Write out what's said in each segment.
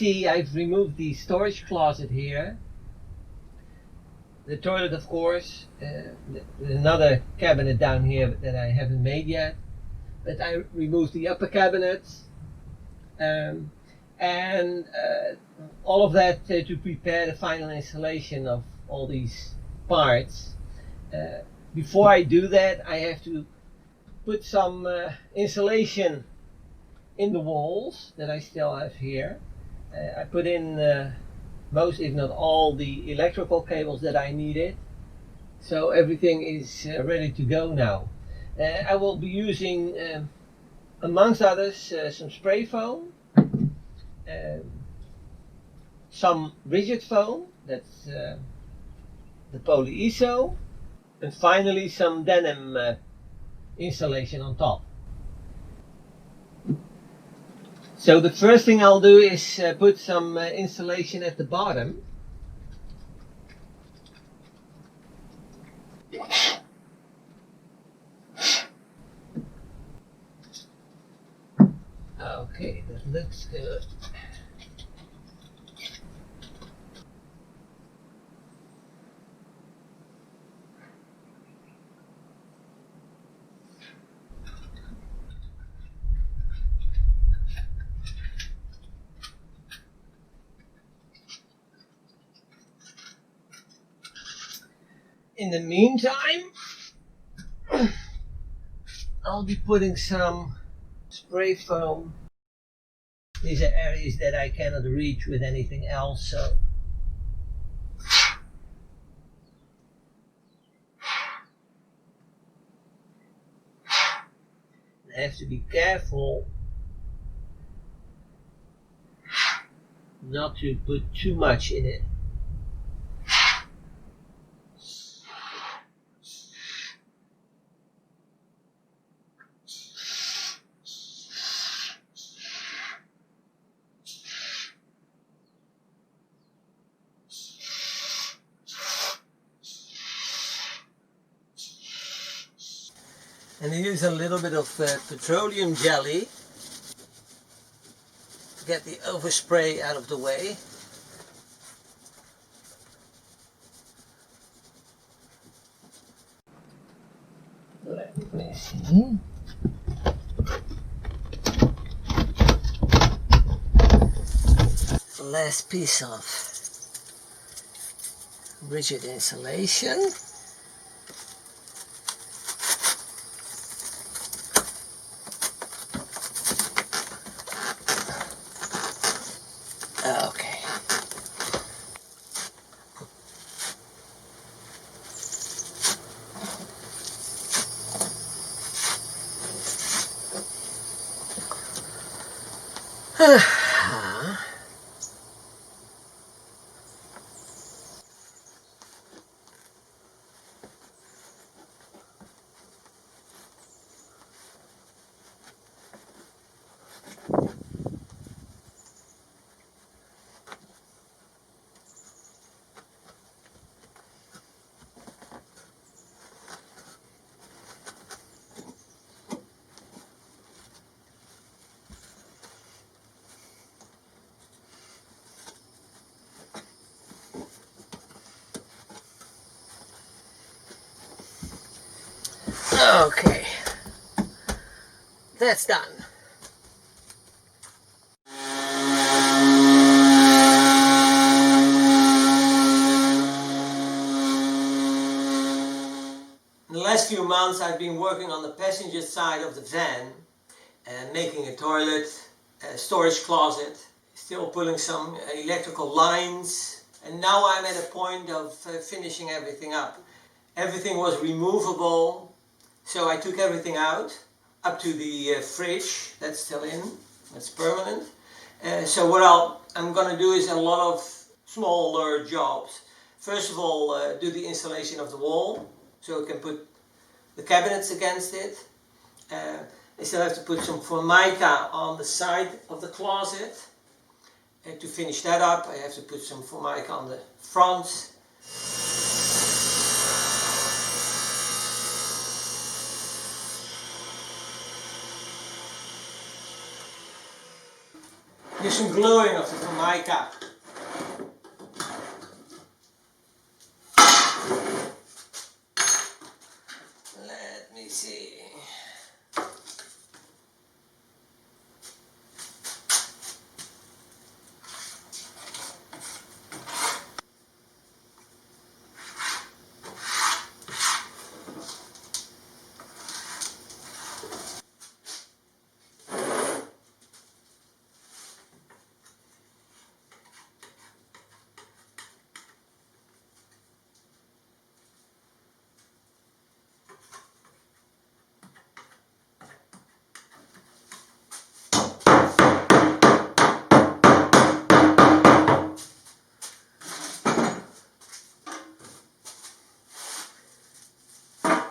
see, I've removed the storage closet here. The toilet, of course. There's another cabinet down here that I haven't made yet. But I removed the upper cabinets. And all of that to prepare the final installation of all these parts. Before I do that, I have to put some insulation in the walls that I still have here. I put in most, if not all, the electrical cables that I needed. So everything is ready to go now. I will be using, amongst others, some spray foam, some rigid foam, that's the polyiso, and finally some denim insulation on top. So the first thing I'll do is put some insulation at the bottom. Okay, that looks good. In the meantime, I'll be putting some spray foam. These are areas that I cannot reach with anything else, so I have to be careful not to put too much in it. And I use a little bit of petroleum jelly to get the overspray out of the way. Let me see. Last piece of rigid insulation. Okay. Okay, that's done. In the last few months I've been working on the passenger side of the van and making a toilet, a storage closet, still pulling some electrical lines, and now I'm at a point of finishing everything up. Everything was removable, so I took everything out, up to the fridge, that's still in, that's permanent. So what I'm going to do is a lot of smaller jobs. First of all, do the installation of the wall, so I can put the cabinets against it. I still have to put some Formica on the side of the closet. And to finish that up, I have to put some Formica on the front. Here's some gluing of the Formica. Let me see.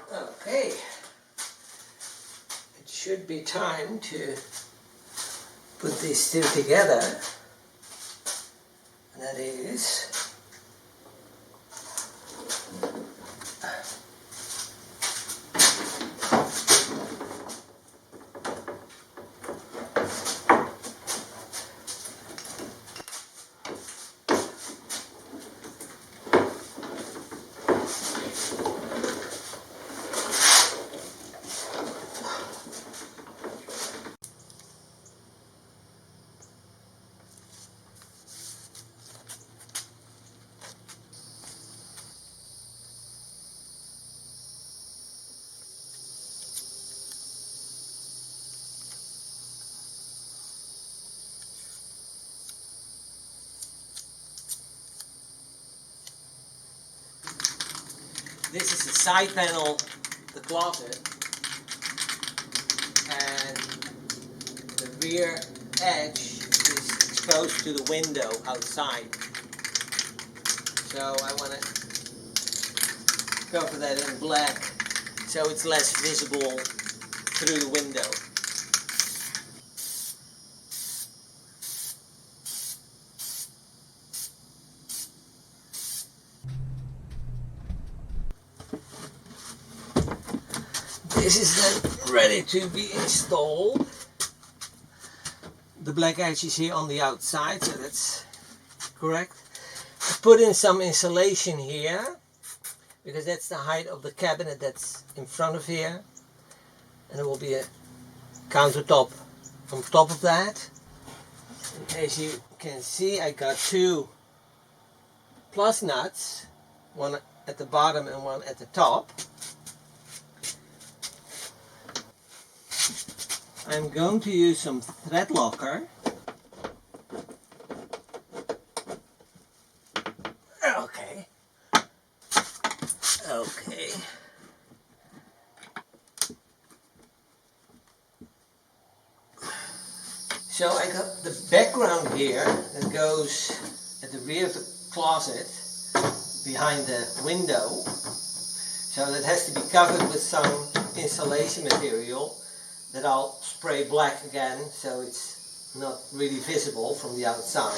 Okay, it should be time to put these two together. And that is this is the side panel of the closet, and the rear edge is exposed to the window outside. So I want to cover that in black so it's less visible through the window. This is then ready to be installed. The black edge is here on the outside, so that's correct. I put in some insulation here because that's the height of the cabinet that's in front of here, and there will be a countertop on top of that. And as you can see, I got two plus nuts, one at the bottom and one at the top. I'm going to use some thread locker. Okay. Okay. So I got the background here that goes at the rear of the closet behind the window. So that has to be covered with some insulation material that I'll spray black again so it's not really visible from the outside.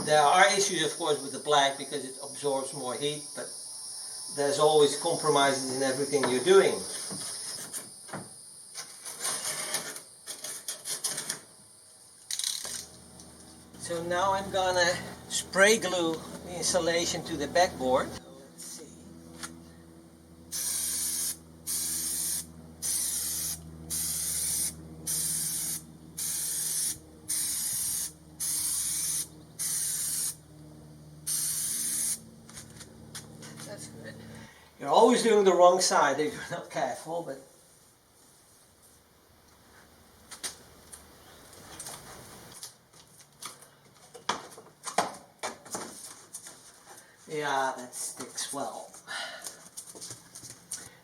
There are issues of course with the black because it absorbs more heat, but there's always compromises in everything you're doing. So now I'm gonna spray glue the insulation to the backboard. That's good. You're always doing the wrong side if you're not careful, but yeah, that sticks well.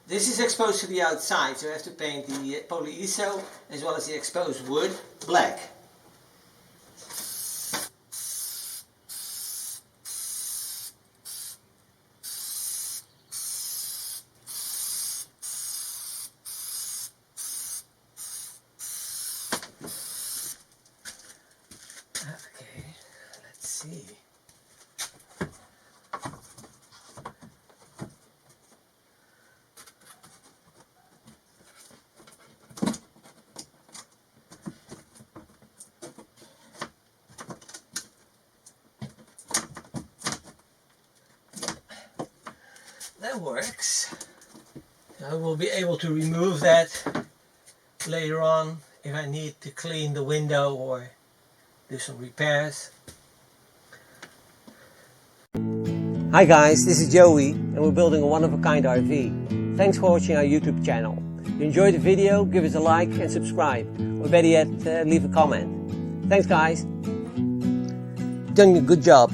This is exposed to the outside, so I have to paint the polyiso as well as the exposed wood black. Okay, let's see. that works. I will be able to remove that later on if I need to clean the window or do some repairs. Hi guys, this is Joey and we're building a one-of-a-kind RV. Thanks for watching our YouTube channel. If you enjoyed the video, give us a like and subscribe, or better yet, leave a comment. Thanks guys. You've done a good job.